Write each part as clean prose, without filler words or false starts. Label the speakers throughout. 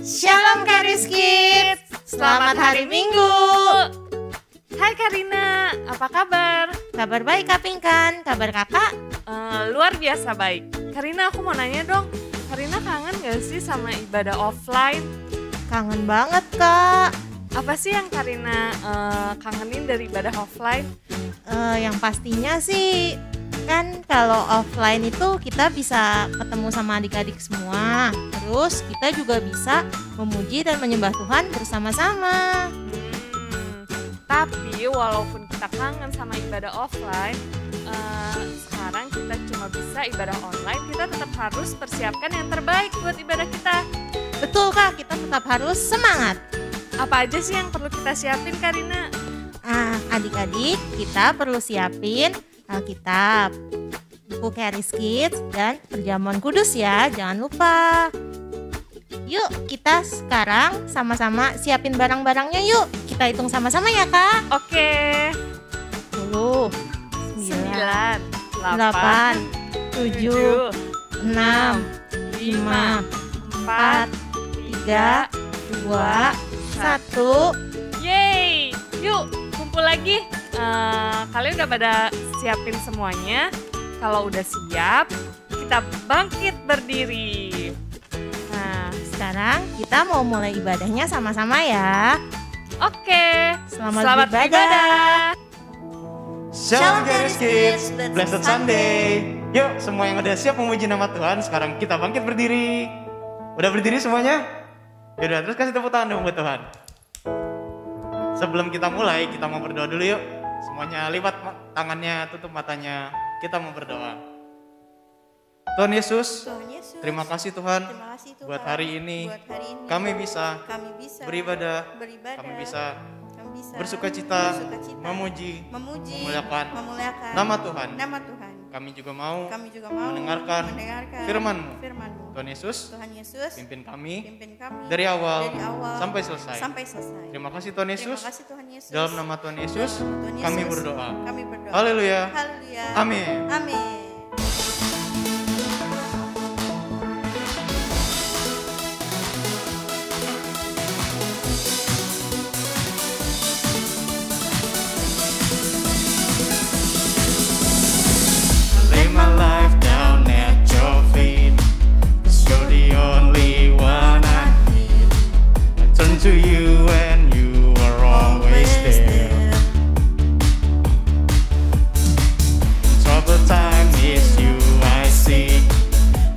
Speaker 1: Shalom Kariskit, selamat hari Minggu.
Speaker 2: Hai Karina, apa kabar?
Speaker 1: Kabar baik Kak Pinkan, kabar kakak?
Speaker 2: Luar biasa baik. Karina, aku mau nanya dong, Karina kangen gak sih sama ibadah offline?
Speaker 1: Kangen banget Kak.
Speaker 2: Apa sih yang Karina kangenin dari ibadah offline?
Speaker 1: Yang pastinya sih kan kalau offline itu kita bisa ketemu sama adik-adik semua. Terus kita juga bisa memuji dan menyembah Tuhan bersama-sama.
Speaker 2: Tapi walaupun kita kangen sama ibadah offline, sekarang kita cuma bisa ibadah online, kita tetap harus persiapkan yang terbaik buat ibadah kita.
Speaker 1: Betul Kak, kita tetap harus semangat.
Speaker 2: Apa aja sih yang perlu kita siapin Karina?
Speaker 1: Adik-adik, kita perlu siapin Alkitab, buku Kariskit, dan perjamuan kudus ya, jangan lupa. Yuk kita sekarang sama-sama siapin barang-barangnya yuk. Kita hitung sama-sama ya Kak.
Speaker 2: Oke.
Speaker 1: 10,
Speaker 2: 9,
Speaker 1: 8, 7, 6, 5, 4, 3, 2, 1.
Speaker 2: Yeay, yuk kumpul lagi. Kalian udah pada siapin semuanya? Kalau udah siap, kita bangkit berdiri.
Speaker 1: Nah, sekarang kita mau mulai ibadahnya sama-sama ya.
Speaker 2: Oke,
Speaker 1: Selamat beribadah.
Speaker 3: Shalom Kariskit, Blessed Sunday. Yuk semua yang udah siap memuji nama Tuhan, sekarang kita bangkit berdiri. Udah berdiri semuanya? Yaudah, terus kasih tepuk tangan dong buat Tuhan. Sebelum kita mulai, kita mau berdoa dulu yuk. Semuanya lipat tangannya, tutup matanya. Kita mau berdoa. Tuhan Yesus, terima kasih Tuhan, buat hari ini, kami bisa beribadah, kami bisa bersukacita, memuji, memuliakan nama Tuhan. Kami juga mau mendengarkan firman-Mu. Tuhan Yesus, pimpin kami dari awal sampai selesai. Terima kasih Tuhan Yesus. Dalam nama Tuhan Yesus, kami berdoa. Haleluya. Amin. My life down at your feet, 'cause you're the only one I need. I turn to you and you are always there. Trouble time is you I seek.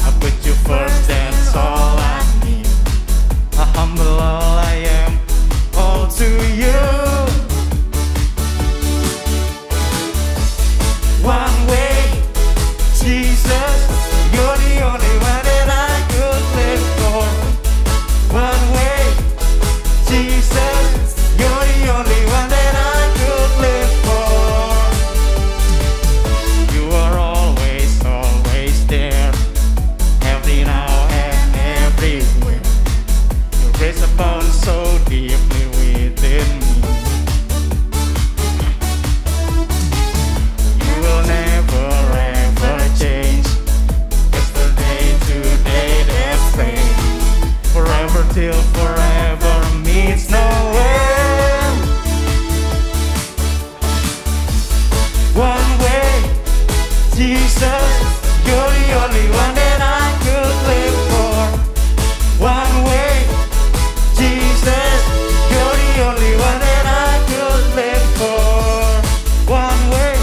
Speaker 3: I put you first, that's all I need. I humble all I am, all to you. One way, Jesus, you're the only one that I could live for. One way, Jesus, you're the only one that I could live for. You are always there, every now and everywhere. Your grace abounds so deeply within me. You will never ever change. Yesterday, today, the same. Forever till forever means no end. One way, Jesus, you're the only one that I could live for. One way, Jesus, you're the only one that I could live for. One way,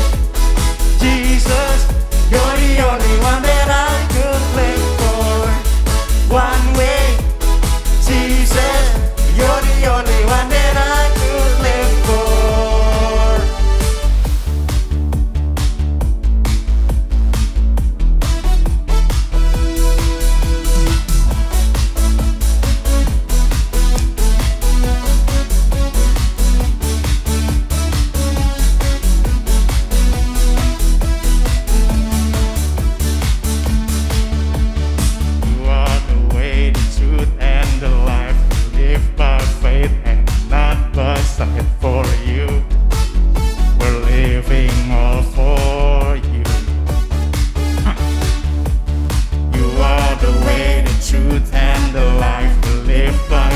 Speaker 3: Jesus, you're the only one that I could live for. One way, Jesus, you're the only one that I could live for. You are the way, the truth, and the life. Live by faith and not by sight. For you, we're living all for you. You are the way, the truth, and the life. Live by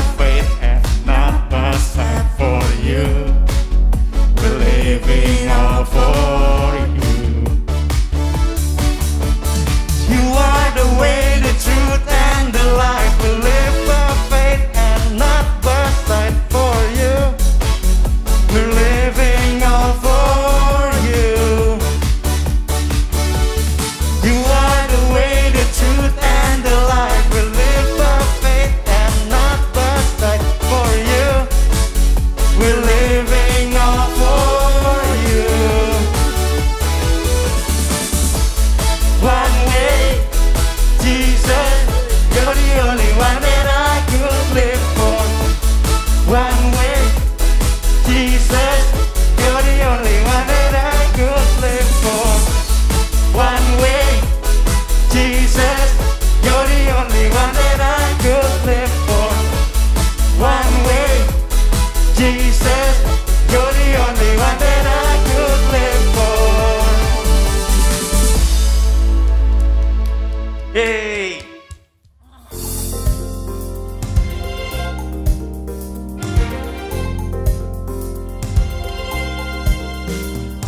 Speaker 3: Sunday.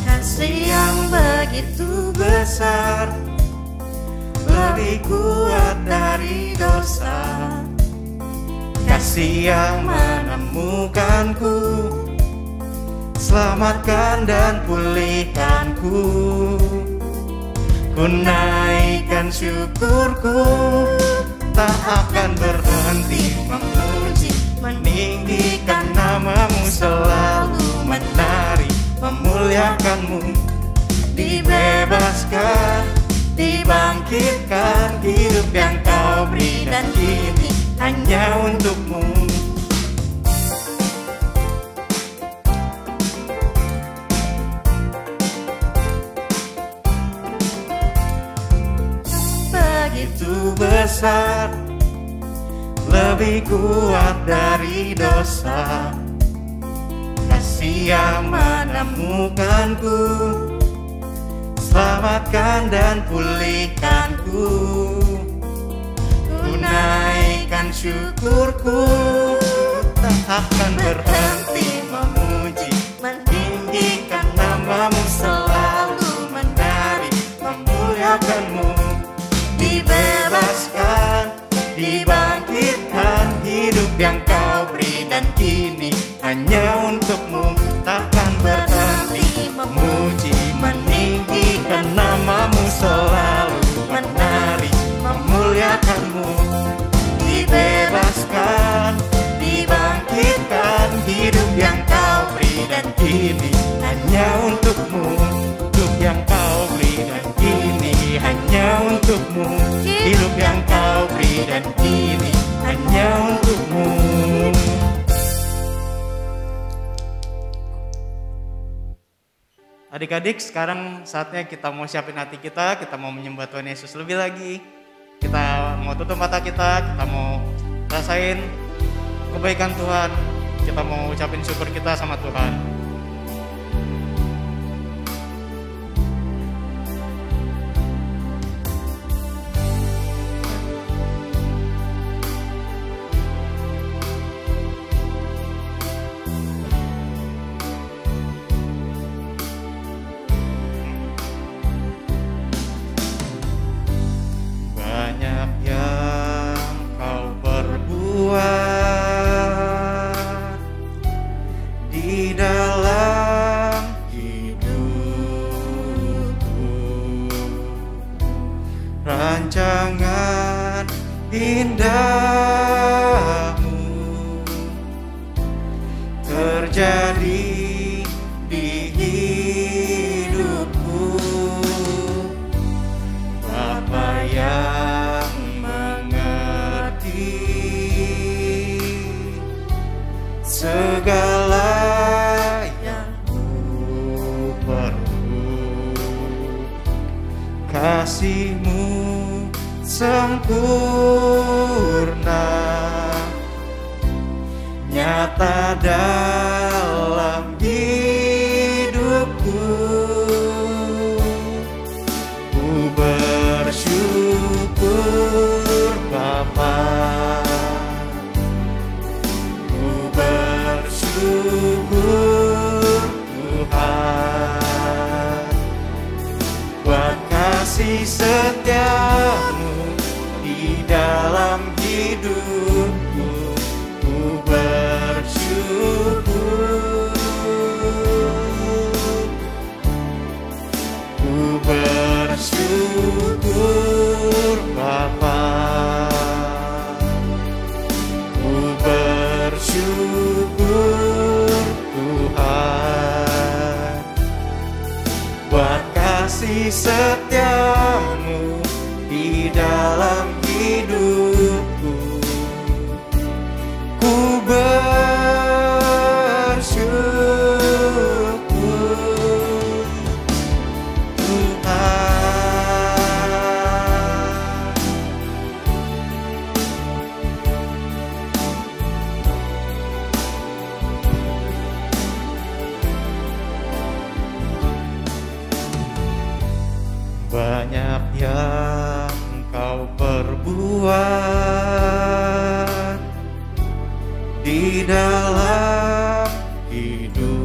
Speaker 4: Kasih yang begitu besar, lebih kuat dari dosa.
Speaker 3: Kasih yang menemukanku, selamatkan dan pulihkanku. Ku naikkan syukurku, tak akan berhenti memuji, meninggikan namamu, selalu menari, memuliakanmu. Dibebaskan, dibangkitkan, hidup yang kau beri dan kini hanya untukmu. Begitu besar, lebih kuat dari dosa. Kasih yang menemukanku, selamatkan dan pulihkanku. Ku naikkan syukurku, tak akan berhenti memuji, meninggikan namamu, selalu menari, memuliakanmu. Dibebaskan, dibangkitkan, hidup yang kau beri dan kini hanya untukmu. Takkan berhenti memuji, meninggikan namamu, selalu menari, memuliakanmu. Dibebaskan, dibangkitkan, hidup yang kau beri dan kini hanya untukmu. Hidup yang kau beri dan kini hanya untukmu. Hidup yang kau beri dan kini hanya untukmu. Adik-adik, sekarang saatnya kita mau siapin hati kita mau menyembah Tuhan Yesus lebih lagi. Kita mau tutup mata kita mau rasain kebaikan Tuhan, kita mau ucapin syukur kita sama Tuhan. Banyak yang kau perbuat di dalam hidupku, rancangan indahmu terjadi di hidupku. Bapa yang mengerti segala yang ku perlu, kasih-Mu sempurna, nyata dalam hidupku. Ku bersyukur Bapa, ku bersyukur Tuhan, buat kasih setiamu di dalam hidupku. Ku bersyukur, ku bersyukur Bapa, ku bersyukur Tuhan, buat kasih setiamu di dalam hidupku. Ku bersyukur Tuhan.
Speaker 4: berbuat di dalam hidupku.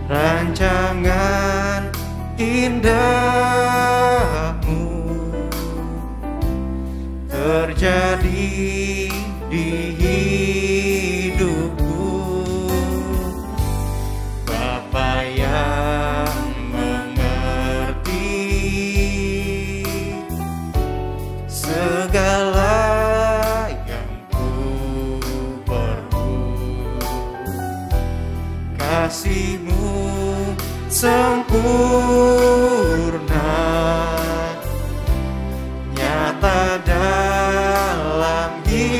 Speaker 4: Rancangan indahmu terjadi di hidupku. Bapa yang mengerti segala yang ku perlu, kasih-Mu sempurna nyata dalam hidupku.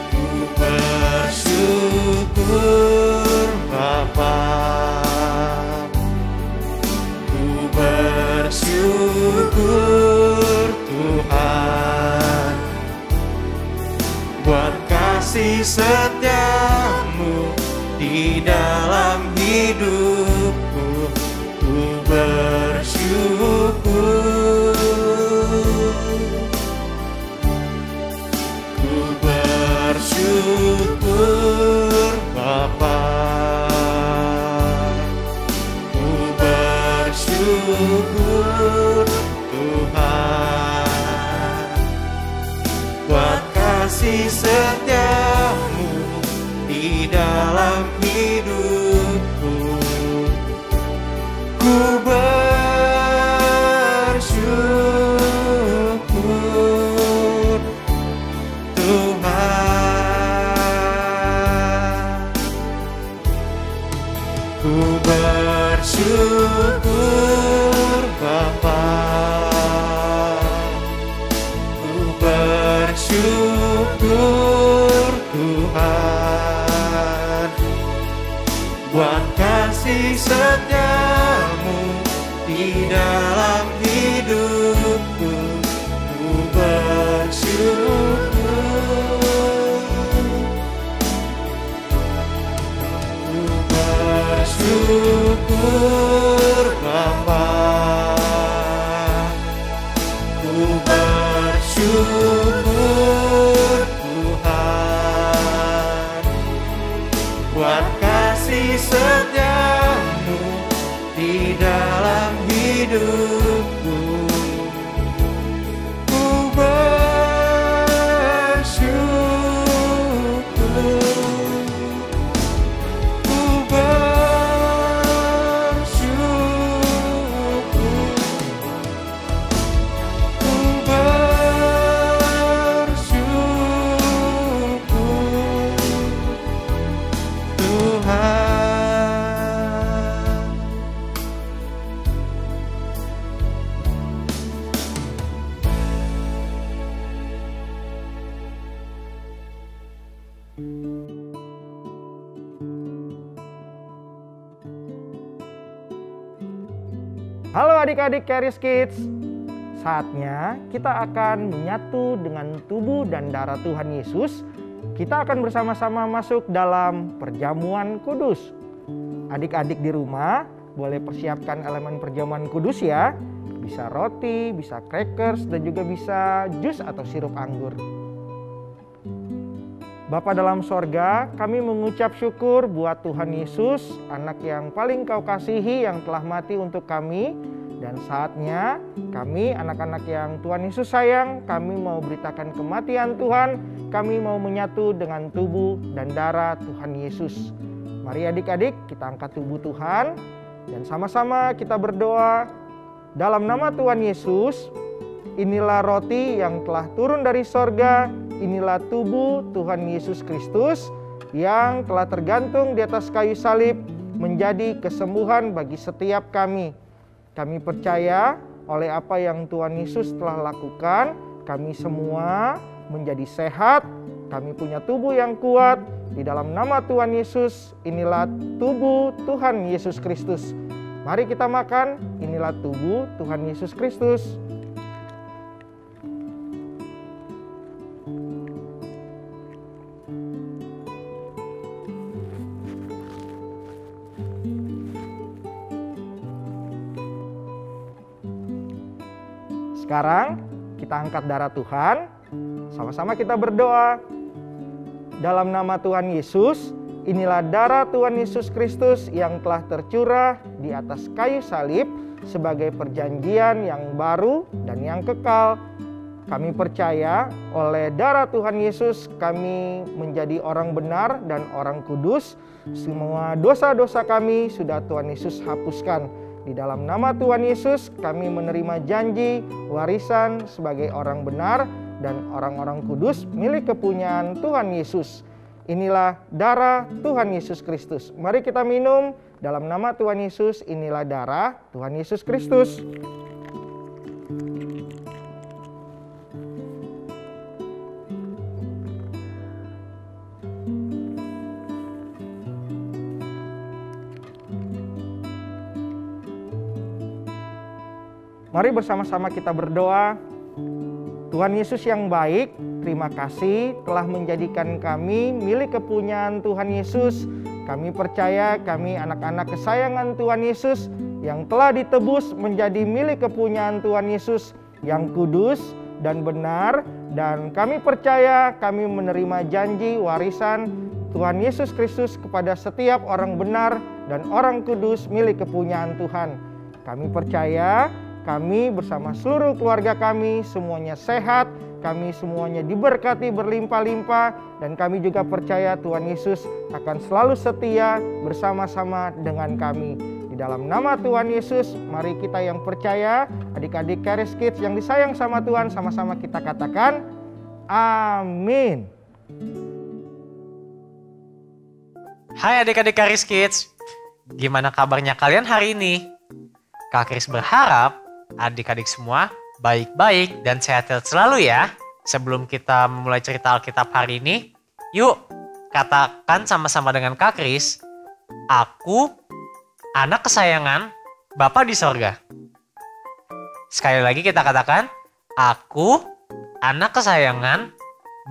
Speaker 4: Ku bersyukur Bapa, ku bersyukur Tuhan, buat kasih setia-Mu di dalam hidupku. Ku bersyukur, ku bersyukur Bapa, ku bersyukur Tuhan, buat kasih setia-Mu di dalam hidupku. Ku bersyukur Tuhan, ku bersyukur Bapa, ku bersyukur Tuhan, buat kasih setia-Mu di dalam hidupku. Ku bersyukur, ku bersyukur Bapa, ku bersyukur Tuhan, buat kasih setia-Mu di dalam hidupku. Ku bersyukur, ku bersyukur, ku bersyukur Tuhan.
Speaker 5: Halo adik-adik Charis Kids, saatnya kita akan menyatu dengan tubuh dan darah Tuhan Yesus. Kita akan bersama-sama masuk dalam perjamuan kudus. Adik-adik di rumah boleh persiapkan elemen perjamuan kudus ya. Bisa roti, bisa crackers, dan juga bisa jus atau sirup anggur. Bapa dalam sorga, kami mengucap syukur buat Tuhan Yesus, anak yang paling Kau kasihi yang telah mati untuk kami. Dan saatnya kami anak-anak yang Tuhan Yesus sayang, kami mau beritakan kematian Tuhan, kami mau menyatu dengan tubuh dan darah Tuhan Yesus. Mari adik-adik kita angkat tubuh Tuhan dan sama-sama kita berdoa. Dalam nama Tuhan Yesus, inilah roti yang telah turun dari sorga, inilah tubuh Tuhan Yesus Kristus yang telah tergantung di atas kayu salib menjadi kesembuhan bagi setiap kami. Kami percaya oleh apa yang Tuhan Yesus telah lakukan, kami semua menjadi sehat, kami punya tubuh yang kuat. Di dalam nama Tuhan Yesus, inilah tubuh Tuhan Yesus Kristus. Mari kita makan, inilah tubuh Tuhan Yesus Kristus. Sekarang kita angkat darah Tuhan, sama-sama kita berdoa. Dalam nama Tuhan Yesus, inilah darah Tuhan Yesus Kristus yang telah tercurah di atas kayu salib sebagai perjanjian yang baru dan yang kekal. Kami percaya oleh darah Tuhan Yesus kami menjadi orang benar dan orang kudus. Semua dosa-dosa kami sudah Tuhan Yesus hapuskan. Di dalam nama Tuhan Yesus kami menerima janji warisan sebagai orang benar dan orang-orang kudus milik kepunyaan Tuhan Yesus. Inilah darah Tuhan Yesus Kristus. Mari kita minum dalam nama Tuhan Yesus. Inilah darah Tuhan Yesus Kristus. Mari bersama-sama kita berdoa. Tuhan Yesus yang baik, terima kasih telah menjadikan kami milik kepunyaan Tuhan Yesus. Kami percaya kami anak-anak kesayangan Tuhan Yesus yang telah ditebus menjadi milik kepunyaan Tuhan Yesus yang kudus dan benar. Dan kami percaya kami menerima janji warisan Tuhan Yesus Kristus kepada setiap orang benar dan orang kudus milik kepunyaan Tuhan. Kami percaya kami bersama seluruh keluarga kami semuanya sehat, kami semuanya diberkati berlimpah-limpah, dan kami juga percaya Tuhan Yesus akan selalu setia bersama-sama dengan kami. Di dalam nama Tuhan Yesus, mari kita yang percaya, adik-adik Charis Kids yang disayang sama Tuhan, sama-sama kita katakan, amin.
Speaker 6: Hai adik-adik Charis Kids, gimana kabarnya kalian hari ini? Kak Kris berharap adik-adik semua baik-baik dan sehat selalu ya. Sebelum kita memulai cerita Alkitab hari ini, yuk katakan sama-sama dengan Kak Kris, aku anak kesayangan Bapa di sorga. Sekali lagi kita katakan, aku anak kesayangan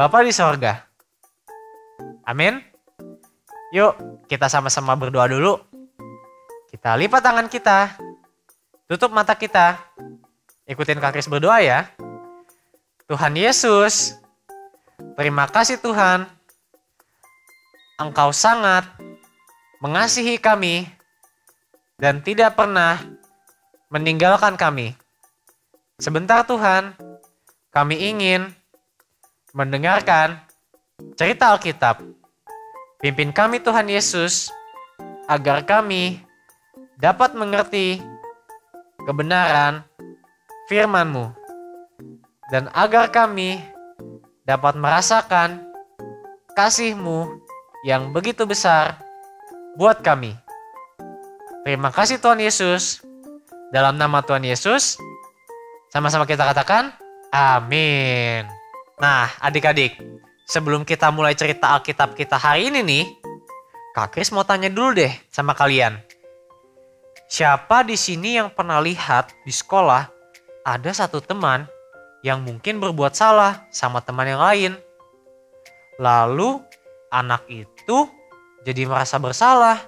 Speaker 6: Bapa di sorga. Amin. Yuk kita sama-sama berdoa dulu. Kita lipat tangan kita. Tutup mata kita. Ikutin Kak Kris berdoa ya. Tuhan Yesus, terima kasih Tuhan. Engkau sangat mengasihi kami dan tidak pernah meninggalkan kami. Sebentar Tuhan, kami ingin mendengarkan cerita Alkitab. Pimpin kami Tuhan Yesus, agar kami dapat mengerti kebenaran firman-Mu, dan agar kami dapat merasakan kasih-Mu yang begitu besar buat kami. Terima kasih Tuhan Yesus. Dalam nama Tuhan Yesus, sama-sama kita katakan, amin. Nah adik-adik, sebelum kita mulai cerita Alkitab kita hari ini nih, Kak Kris mau tanya dulu deh sama kalian. Siapa di sini yang pernah lihat di sekolah ada satu teman yang mungkin berbuat salah sama teman yang lain? Lalu anak itu jadi merasa bersalah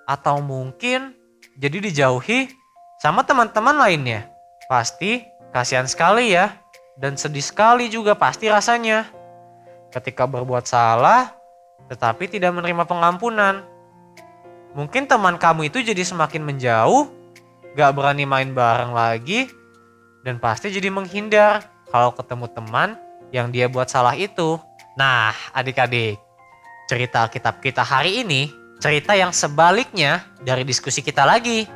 Speaker 6: atau mungkin jadi dijauhi sama teman-teman lainnya. Pasti kasihan sekali ya, dan sedih sekali juga pasti rasanya ketika berbuat salah tetapi tidak menerima pengampunan. Mungkin teman kamu itu jadi semakin menjauh, gak berani main bareng lagi, dan pasti jadi menghindar kalau ketemu teman yang dia buat salah itu. Nah adik-adik, cerita Alkitab kita hari ini, cerita yang sebaliknya dari diskusi kita lagi.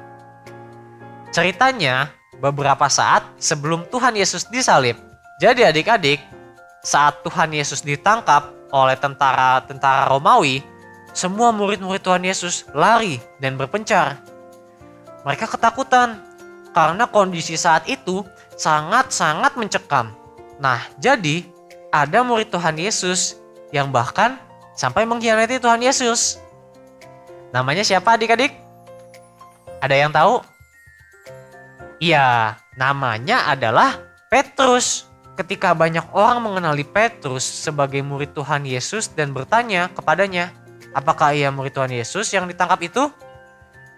Speaker 6: Ceritanya beberapa saat sebelum Tuhan Yesus disalib. Jadi adik-adik, saat Tuhan Yesus ditangkap oleh tentara Romawi, semua murid-murid Tuhan Yesus lari dan berpencar. Mereka ketakutan karena kondisi saat itu sangat-sangat mencekam. Nah, jadi ada murid Tuhan Yesus yang bahkan sampai mengkhianati Tuhan Yesus. Namanya siapa adik-adik? Ada yang tahu? Iya, namanya adalah Petrus. Ketika banyak orang mengenali Petrus sebagai murid Tuhan Yesus dan bertanya kepadanya, apakah ia murid Tuhan Yesus yang ditangkap itu?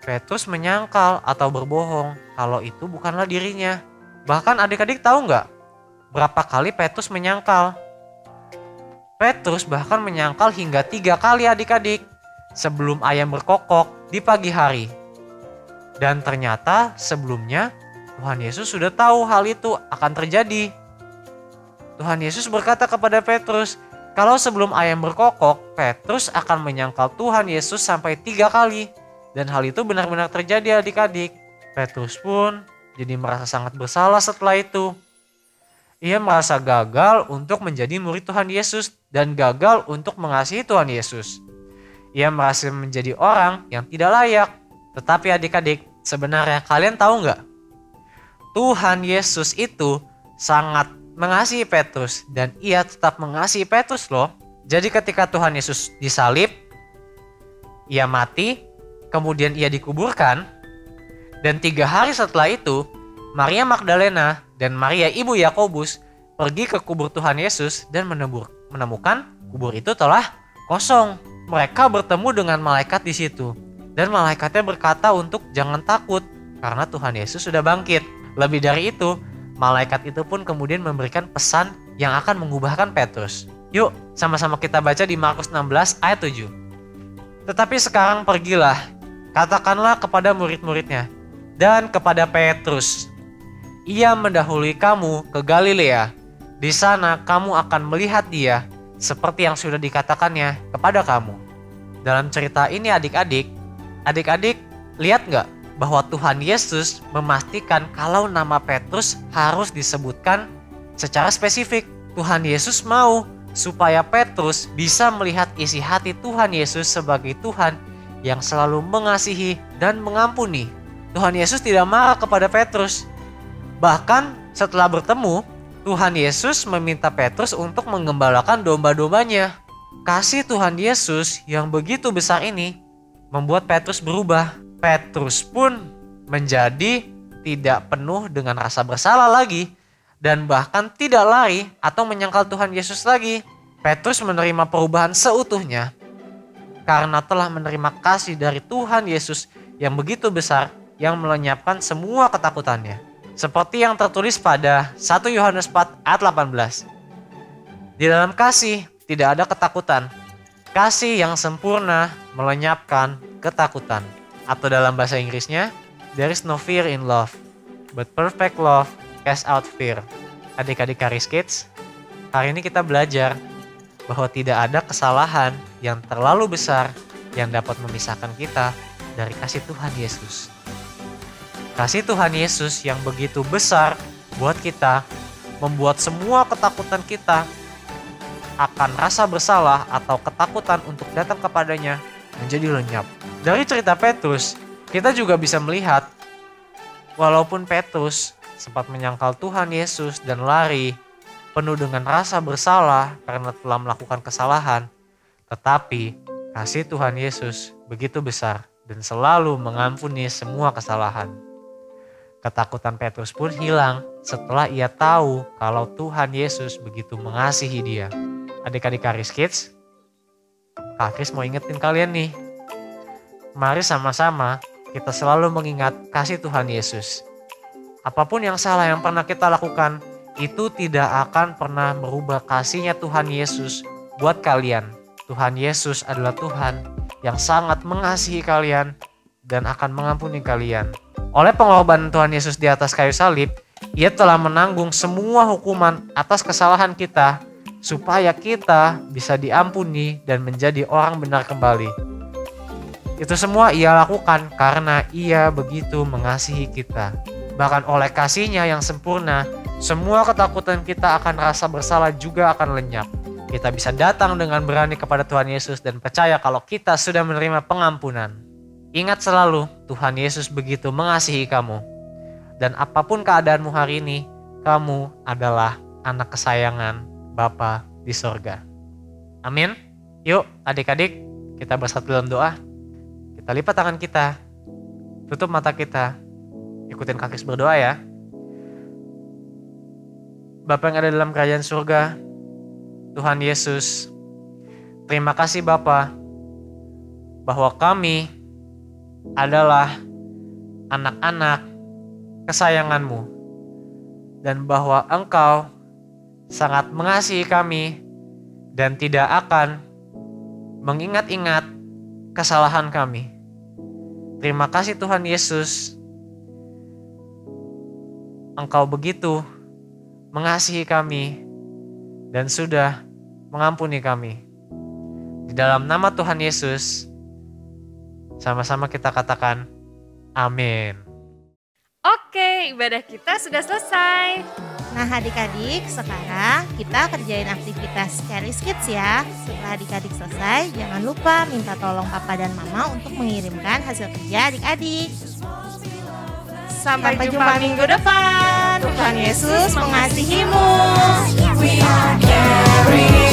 Speaker 6: Petrus menyangkal atau berbohong kalau itu bukanlah dirinya. Bahkan adik-adik tahu nggak berapa kali Petrus menyangkal? Petrus bahkan menyangkal hingga 3 kali adik-adik sebelum ayam berkokok di pagi hari. Dan ternyata sebelumnya Tuhan Yesus sudah tahu hal itu akan terjadi. Tuhan Yesus berkata kepada Petrus, kalau sebelum ayam berkokok, Petrus akan menyangkal Tuhan Yesus sampai 3 kali. Dan hal itu benar-benar terjadi adik-adik. Petrus pun jadi merasa sangat bersalah setelah itu. Ia merasa gagal untuk menjadi murid Tuhan Yesus dan gagal untuk mengasihi Tuhan Yesus. Ia merasa menjadi orang yang tidak layak. Tetapi adik-adik, sebenarnya kalian tahu nggak? Tuhan Yesus itu sangat mengasihi Petrus dan ia tetap mengasihi Petrus loh. Jadi ketika Tuhan Yesus disalib, ia mati, kemudian ia dikuburkan, dan 3 hari setelah itu, Maria Magdalena dan Maria ibu Yakobus pergi ke kubur Tuhan Yesus dan menemukan kubur itu telah kosong. Mereka bertemu dengan malaikat di situ dan malaikatnya berkata untuk jangan takut karena Tuhan Yesus sudah bangkit. Lebih dari itu, malaikat itu pun kemudian memberikan pesan yang akan mengubahkan Petrus. Yuk, sama-sama kita baca di Markus 16 ayat 7. Tetapi sekarang pergilah, katakanlah kepada murid-muridnya dan kepada Petrus, ia mendahului kamu ke Galilea. Di sana kamu akan melihat dia seperti yang sudah dikatakannya kepada kamu. Dalam cerita ini adik-adik lihat nggak bahwa Tuhan Yesus memastikan kalau nama Petrus harus disebutkan secara spesifik. Tuhan Yesus mau supaya Petrus bisa melihat isi hati Tuhan Yesus sebagai Tuhan yang selalu mengasihi dan mengampuni. Tuhan Yesus tidak marah kepada Petrus. Bahkan setelah bertemu, Tuhan Yesus meminta Petrus untuk menggembalakan domba-dombanya. Kasih Tuhan Yesus yang begitu besar ini membuat Petrus berubah. Petrus pun menjadi tidak penuh dengan rasa bersalah lagi dan bahkan tidak lari atau menyangkal Tuhan Yesus lagi. Petrus menerima perubahan seutuhnya karena telah menerima kasih dari Tuhan Yesus yang begitu besar yang melenyapkan semua ketakutannya. Seperti yang tertulis pada 1 Yohanes 4 ayat 18. Di dalam kasih tidak ada ketakutan. Kasih yang sempurna melenyapkan ketakutan. Atau dalam bahasa Inggrisnya, there is no fear in love, but perfect love casts out fear. Adik-adik Charis Kids, hari ini kita belajar bahwa tidak ada kesalahan yang terlalu besar yang dapat memisahkan kita dari kasih Tuhan Yesus. Kasih Tuhan Yesus yang begitu besar buat kita membuat semua ketakutan kita akan rasa bersalah atau ketakutan untuk datang kepadanya menjadi lenyap. Dari cerita Petrus, kita juga bisa melihat walaupun Petrus sempat menyangkal Tuhan Yesus dan lari penuh dengan rasa bersalah karena telah melakukan kesalahan, tetapi kasih Tuhan Yesus begitu besar dan selalu mengampuni semua kesalahan. Ketakutan Petrus pun hilang setelah ia tahu kalau Tuhan Yesus begitu mengasihi dia. Adik-adik Charis Kids, Kak Kris mau ingetin kalian nih. Mari sama-sama kita selalu mengingat kasih Tuhan Yesus. Apapun yang salah yang pernah kita lakukan, itu tidak akan pernah merubah kasihnya Tuhan Yesus buat kalian. Tuhan Yesus adalah Tuhan yang sangat mengasihi kalian dan akan mengampuni kalian. Oleh pengorbanan Tuhan Yesus di atas kayu salib, Ia telah menanggung semua hukuman atas kesalahan kita, supaya kita bisa diampuni dan menjadi orang benar kembali. Itu semua Ia lakukan karena Ia begitu mengasihi kita. Bahkan oleh kasih-Nya yang sempurna, semua ketakutan kita akan rasa bersalah juga akan lenyap. Kita bisa datang dengan berani kepada Tuhan Yesus dan percaya kalau kita sudah menerima pengampunan. Ingat selalu, Tuhan Yesus begitu mengasihi kamu. Dan apapun keadaanmu hari ini, kamu adalah anak kesayangan Bapa di sorga. Amin. Yuk adik-adik, kita bersatu dalam doa. Kita lipat tangan kita, tutup mata kita, ikutin Kak Kris berdoa ya. Bapa yang ada dalam kerajaan surga, Tuhan Yesus, terima kasih Bapa bahwa kami adalah anak-anak kesayangan-Mu. dan bahwa Engkau sangat mengasihi kami dan tidak akan mengingat-ingat kesalahan kami. Terima kasih Tuhan Yesus, Engkau begitu mengasihi kami dan sudah mengampuni kami. Di dalam nama Tuhan Yesus, sama-sama kita katakan amin.
Speaker 2: Oke, ibadah kita sudah selesai.
Speaker 1: Nah adik-adik, sekarang kita kerjain aktivitas Charis Kids ya. Setelah adik-adik selesai, jangan lupa minta tolong papa dan mama untuk mengirimkan hasil kerja adik-adik. Sampai jumpa minggu depan. Tuhan Yesus mengasihimu.
Speaker 4: We are carrying